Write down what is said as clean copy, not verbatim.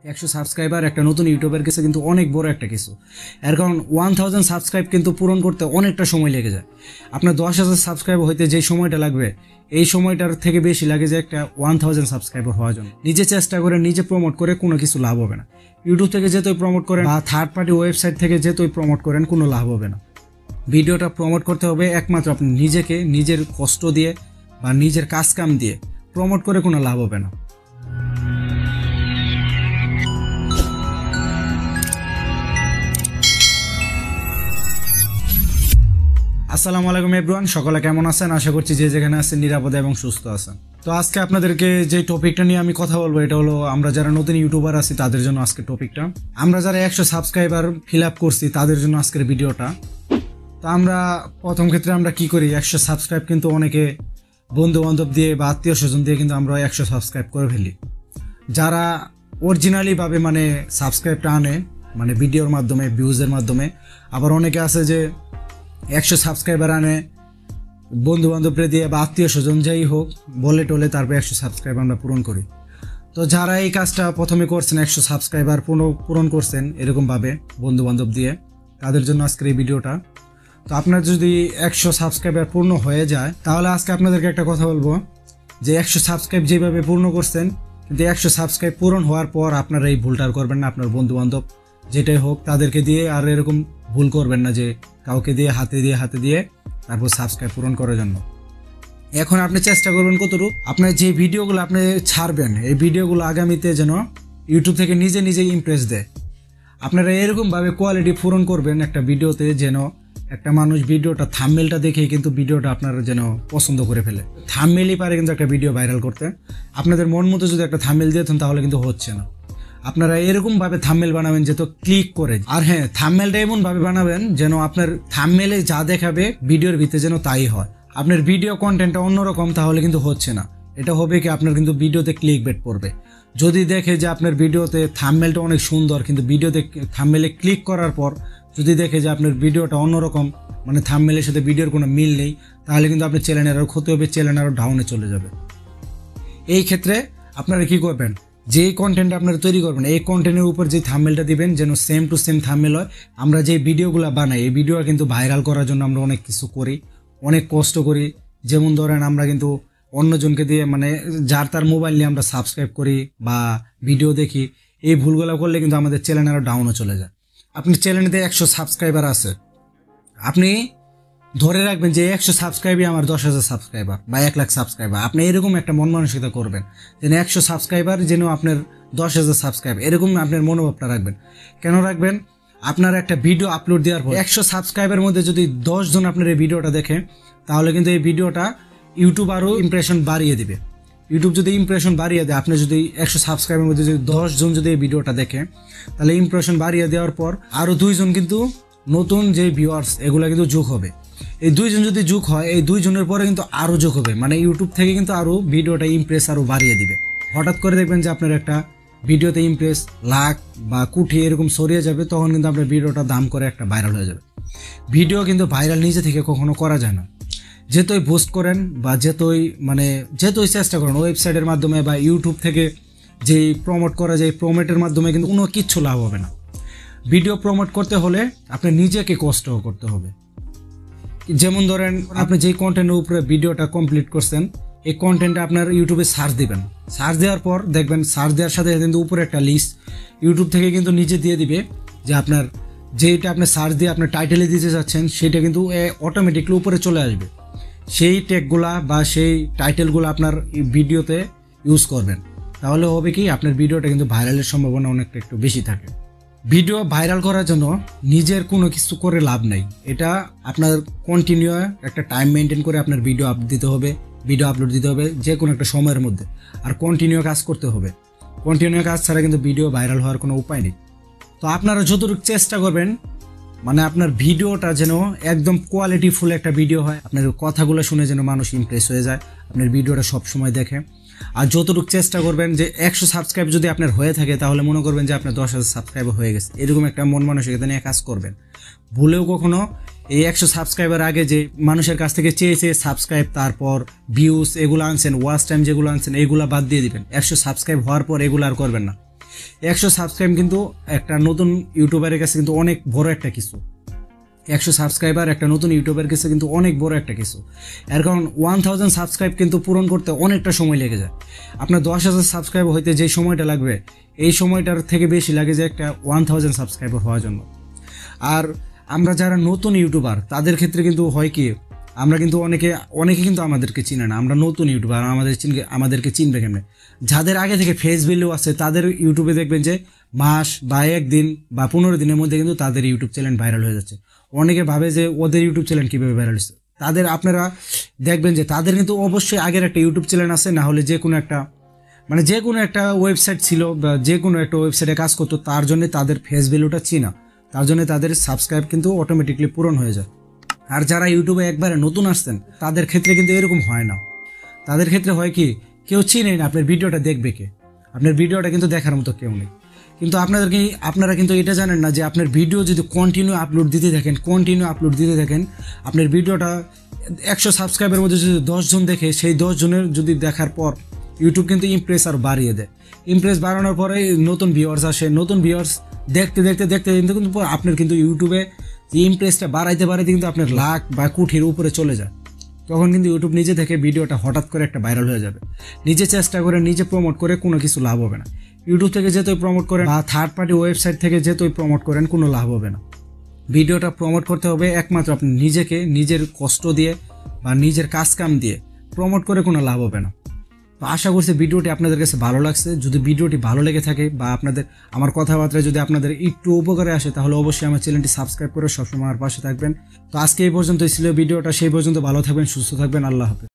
100 subscriber একটা নতুন ইউটিউবের কাছে কিন্তু অনেক বড় একটা কিছু। এর কারণ 1000 সাবস্ক্রাইব কিন্তু পূরণ করতে অনেকটা সময় লেগে যায়। আপনার 10,000 সাবস্ক্রাইবার হইতে যে সময়টা লাগবে এই সময়টার থেকে বেশি লাগে যে একটা 1000 সাবস্ক্রাইবার হওয়ার জন্য। নিজে চেষ্টা করে নিজে প্রমোট করে কোনো কিছু লাভ হবে না। ইউটিউব থেকে যেতই প্রমোট করেন বা থার্ড পার্টি ওয়েবসাইট থেকে যেতই প্রমোট করেন কোনো লাভ হবে না। ভিডিওটা প্রমোট করতে হবে একমাত্র আপনি নিজেকে, নিজের কষ্ট দিয়ে বা নিজের কাজ কাম দিয়ে। প্রমোট করে কোনো লাভ হবে না। আসসালামু আলাইকুম এভরিওয়ান, সকলে কেমন আছেন? আশা করছি যে যেখানে আছেন নিরাপদে এবং সুস্থ আছেন। তো আজকে আপনাদেরকে যে টপিকটা নিয়ে আমি কথা বলবো এটা হলো আমরা যারা নতুন ইউটিউবার আছি তাদের জন্য আজকের টপিকটা। আমরা যারা 100 সাবস্ক্রাইবার ফিল আপ করছি তাদের জন্য আজকের ভিডিওটা। তো আমরা প্রথম ক্ষেত্রে আমরা কি করি, 100 সাবস্ক্রাইব কিন্তু অনেকে বন্ধু বান্ধব দিয়ে বা আত্মীয় স্বজন দিয়ে কিন্তু আমরা 100 সাবস্ক্রাইব করে ফেলি। যারা অরিজিনালি ভাবে মানে সাবস্ক্রাইবটা আনে মানে ভিডিওর মাধ্যমে, ভিউজের মাধ্যমে, আবার অনেকে আছে যে 100 সাবস্ক্রাইবার আনে বন্ধু বান্ধবরে দিয়ে বা আত্মীয় স্বজন যাই হোক বলে টলে তারপর 100 সাবস্ক্রাইবার আমরা পূরণ করি। তো যারা এই কাজটা প্রথমে করছেন, 100 সাবস্ক্রাইবার পূরণ করছেন এরকমভাবে বন্ধু বান্ধব দিয়ে, তাদের জন্য আজকের এই ভিডিওটা। তো আপনার যদি 100 সাবস্ক্রাইবার পূর্ণ হয়ে যায় তাহলে আজকে আপনাদেরকে একটা কথা বলবো যে 100 সাবস্ক্রাইব যেভাবে পূর্ণ করছেন কিন্তু 100 সাবস্ক্রাইব পূরণ হওয়ার পর আপনারা এই ভুলটা করবেন না। আপনার বন্ধু বান্ধব যেটাই হোক তাদেরকে দিয়ে আর এরকম ভুল করবেন না যে কাউকে দিয়ে হাতে দিয়ে তারপর সাবস্ক্রাইব পূরণ করার জন্য। এখন আপনি চেষ্টা করবেন কতটুকু আপনার যে ভিডিওগুলো আপনি ছাড়বেন এই ভিডিওগুলো আগামীতে যেন ইউটিউব থেকে নিজে নিজে ইমপ্রেস দেয়। আপনারা এরকমভাবে কোয়ালিটি পূরণ করবেন একটা ভিডিওতে যেন একটা মানুষ ভিডিওটা থাম্বনেলটা দেখেই কিন্তু ভিডিওটা আপনারা যেন পছন্দ করে ফেলে। থাম্বনেলই পারে কিন্তু একটা ভিডিও ভাইরাল করতে। আপনাদের মন মতো যদি একটা থাম্বনেল দিতেন তাহলে কিন্তু হচ্ছে না। আপনারা এরকমভাবে থাম্বনেল বানাবেন যে তো ক্লিক করে, আর হ্যাঁ থাম্বনেলটা এমনভাবে বানাবেন যেন আপনার থাম্বনেলে যা দেখাবে ভিডিওর ভিতরে যেন তাই হয়। আপনার ভিডিও কন্টেন্টটা অন্যরকম তাহলে কিন্তু হচ্ছে না। এটা হবে কি আপনার কিন্তু ভিডিওতে ক্লিক বেট পড়বে। যদি দেখে যে আপনার ভিডিওতে থাম্বনেলটা অনেক সুন্দর কিন্তু ভিডিওতে থাম্বনেলে ক্লিক করার পর যদি দেখে যে আপনার ভিডিওটা অন্যরকম মানে থাম্বনেলের সাথে ভিডিওর কোনো মিল নেই তাহলে কিন্তু আপনার চ্যানেলের আরও ক্ষতি হবে, চ্যানেল আরও ডাউনে চলে যাবে। এই ক্ষেত্রে আপনারা কি করবেন, যেই কন্টেন্ট আপনারা তৈরি করবেন এই কন্টেন্টের উপর যে থাম্বনেলটা দিবেন যেন সেম টু সেম থাম্বনেল হয়। আমরা যে ভিডিওগুলো বানাই এই ভিডিও কিন্তু ভাইরাল করার জন্য আমরা অনেক কিছু করি, অনেক কষ্ট করি। যেমন ধরেন আমরা কিন্তু অন্যজনকে দিয়ে মানে যার তার মোবাইল নিয়ে আমরা সাবস্ক্রাইব করি বা ভিডিও দেখি। এই ভুলগুলো করলে কিন্তু আমাদের চ্যানেল আরও ডাউনে চলে যায়। আপনি চ্যানেলে 100 সাবস্ক্রাইবার আছে, আপনি ধরে রাখবেন যে 100 সাবস্ক্রাইবই আমার 10,000 সাবস্ক্রাইবার বা 1 লাখ সাবস্ক্রাইবার। আপনি এরকম একটা মন মানসিকতা করবেন যেন 100 সাবস্ক্রাইবার যেন আপনার 10,000 সাবস্ক্রাইবার, এরকম আপনার মনোভাবটা রাখবেন। কেন রাখবেন? আপনার একটা ভিডিও আপলোড দেওয়ার পর 100 সাবস্ক্রাইবের মধ্যে যদি 10 জন আপনার এই ভিডিওটা দেখে তাহলে কিন্তু এই ভিডিওটা ইউটিউব আরও ইমপ্রেশন বাড়িয়ে দিবে। ইউটিউব যদি ইমপ্রেশন বাড়িয়ে দেয়, আপনি যদি 100 সাবস্ক্রাইবের মধ্যে যদি 10 জন যদি এই ভিডিওটা দেখে তাহলে ইমপ্রেশন বাড়িয়ে দেওয়ার পর আরও 2 জন কিন্তু নতুন যে ভিউয়ার্স এগুলো কিন্তু যোগ হবে। এই 2 জন যদি যোগ হয় এই 2 জনের পরে কিন্তু আরও যোগ হবে, মানে ইউটিউব থেকে কিন্তু আরও ভিডিওটা ইমপ্রেস আরও বাড়িয়ে দিবে। হঠাৎ করে দেখবেন যে আপনার একটা ভিডিওতে ইমপ্রেস লাখ বা কোটি এরকম ছড়িয়ে যাবে, তখন কিন্তু আপনার ভিডিওটা দাম করে একটা ভাইরাল হয়ে যাবে। ভিডিও কিন্তু ভাইরাল নিজে থেকে কখনো করা যায় না। যেতই বুস্ট করেন বা যেতই চেষ্টা করেন ওয়েবসাইটের মাধ্যমে বা ইউটিউব থেকে যেই প্রমোট করা যায় প্রমোটের মাধ্যমে কিন্তু কোনো কিচ্ছু লাভ হবে না। ভিডিও প্রমোট করতে হলে আপনি নিজেকে কষ্ট করতে হবে। যেমন ধরেন আপনি যেই কন্টেন্টের উপরে ভিডিওটা কমপ্লিট করছেন এই কন্টেন্টটা আপনার ইউটিউবে সার্চ দিবেন। সার্চ দেওয়ার পর দেখবেন সার্চ দেওয়ার সাথে কিন্তু উপরে একটা লিস্ট ইউটিউব থেকে কিন্তু নিজে দিয়ে দিবে যে আপনার যেটা আপনি সার্চ দিয়ে আপনার টাইটেলে দিতে যাচ্ছেন সেটা কিন্তু অটোমেটিকলি উপরে চলে আসবে। সেই ট্যাগগুলা বা সেই টাইটেলগুলো আপনার ভিডিওতে ইউজ করবেন, তাহলে হবে কি আপনার ভিডিওটা কিন্তু ভাইরালের সম্ভাবনা অনেকটা একটু বেশি থাকে। ভিডিও ভাইরাল করার জন্য নিজের কোনো কিছু করে লাভ নেই। এটা আপনার কন্টিনিউ একটা টাইম মেনটেন করে আপনার ভিডিও আপলোড দিতে হবে যে কোনো একটা সময়ের মধ্যে, আর কন্টিনিউ কাজ করতে হবে। কন্টিনিউ কাজ ছাড়া কিন্তু ভিডিও ভাইরাল হওয়ার কোনো উপায় নেই। তো আপনারা যতটুকু চেষ্টা করবেন মানে আপনার ভিডিওটা যেন একদম কোয়ালিটিফুল একটা ভিডিও হয়, আপনার কথাগুলো শুনে যেন মানুষ ইমপ্রেস হয়ে যায়, আপনার ভিডিওটা সবসময় দেখে। আর যতটুকু চেষ্টা করবেন যে 100 সাবস্ক্রাইব যদি আপনার হয়ে থাকে তাহলে মনে করবেন যে আপনার 10,000 সাবস্ক্রাইবার হয়ে গেছে, এরকম একটা মন মানসিকতা নিয়ে কাজ করবেন। ভুলেও কখনো এই 100 সাবস্ক্রাইবার আগে যে মানুষের কাছ থেকে চেয়ে সাবস্ক্রাইব তারপর ভিউজ এগুলো আনছেন, ওয়াচ টাইম যেগুলো আনছেন এগুলো বাদ দিয়ে দিবেন। 100 সাবস্ক্রাইব হওয়ার পর এগুলো আর করবেন না। 100 সাবস্ক্রাইব কিন্তু একটা নতুন ইউটিউবারের কাছে কিন্তু অনেক বড় একটা কিছু। 100 সাবস্ক্রাইবার একটা নতুন ইউটিউবের কাছে কিন্তু অনেক বড় একটা কিছু। এর কারণ 1000 সাবস্ক্রাইব কিন্তু পূরণ করতে অনেকটা সময় লেগে যায়। আপনার 10,000 সাবস্ক্রাইবার হইতে যে সময়টা লাগবে এই সময়টার থেকে বেশি লাগে যে একটা 1000 সাবস্ক্রাইবার হওয়ার জন্য। আর আমরা যারা নতুন ইউটিউবার তাদের ক্ষেত্রে কিন্তু হয় কি, আমরা কিন্তু অনেকে কিন্তু আমাদেরকে চিনে না। আমরা নতুন ইউটিউবার, আমাদেরকে চিনবে কেমনে? যাদের আগে থেকে ফেস ভ্যালু আছে তাদের ইউটিউবে দেখবেন যে মাস বা 1 দিন বা 15 দিনের মধ্যে কিন্তু তাদের ইউটিউব চ্যানেল ভাইরাল হয়ে যাচ্ছে। অনেকে ভাবে যে ওদের ইউটিউব চ্যানেল কীভাবে ভাইরাল হচ্ছে। আপনারা দেখবেন যে তাদের কিন্তু অবশ্যই আগের একটা ইউটিউব চ্যানেল আছে, না হলে যে কোনো একটা ওয়েবসাইট ছিল বা যে কোনো একটা ওয়েবসাইটে কাজ করতো, তার জন্য তাদের ফেস ভ্যালুটা চিনা, তার জন্য তাদের সাবস্ক্রাইব কিন্তু অটোমেটিকলি পূরণ হয়ে যায়। আর যারা ইউটিউবে একবারে নতুন আসছেন তাদের ক্ষেত্রে কিন্তু এরকম হয় না। তাদের ক্ষেত্রে হয় কি, কেউ চিনে না আপনার ভিডিওটা দেখবে কে, আপনার ভিডিওটা কিন্তু দেখার মতো কেউ নেই। কিন্তু আপনারা কিন্তু এটা জানেন না যে আপনার ভিডিও যদি কন্টিনিউ আপলোড দিতে থাকেন, আপনার ভিডিওটা 100 সাবস্ক্রাইবের মধ্যে যদি 10 জন দেখে, সেই 10 জনের যদি দেখার পর ইউটিউব কিন্তু ইমপ্রেস আর বাড়িয়ে দেয়। ইমপ্রেস বাড়ানোর পরে নতুন ভিউয়ার্স আসে, নতুন ভিউয়ার্স দেখতে কিন্তু আপনার কিন্তু ইউটিউবে যে ইমপ্রেসটা বাড়াইতে কিন্তু আপনার লাখ বা কোটির উপরে চলে যায়। তখন কিন্তু ইউটিউব নিজে থেকে ভিডিওটা হঠাৎ করে একটা ভাইরাল হয়ে যাবে। নিজে চেষ্টা করে নিজে প্রমোট করে কোনো কিছু লাভ হবে না। ইউটিউব থেকে যেতই প্রমোট করেন বা থার্ড পার্টি ওয়েবসাইট থেকে যেতই প্রমোট করেন কোনো লাভ হবে না। ভিডিওটা প্রমোট করতে হবে একমাত্র আপনি নিজেকে, নিজের কষ্ট দিয়ে বা নিজের কাজকাম দিয়ে। প্রমোট করে কোনো লাভ হবে না। তো আশা করছি ভিডিওটি আপনাদের কাছে ভালো লাগছে। যদি ভিডিওটি ভালো লেগে থাকে বা আমার কথাবার্তা যদি আপনাদের একটু উপকারে আসে, তাহলে অবশ্যই আমার চ্যানেলটি সাবস্ক্রাইব করে সবসময় আমার পাশে থাকবেন। তো আজকে এই পর্যন্তই ছিল ভিডিওটা। সেই পর্যন্ত ভালো থাকবেন, সুস্থ থাকবেন। আল্লাহ হাফেজ।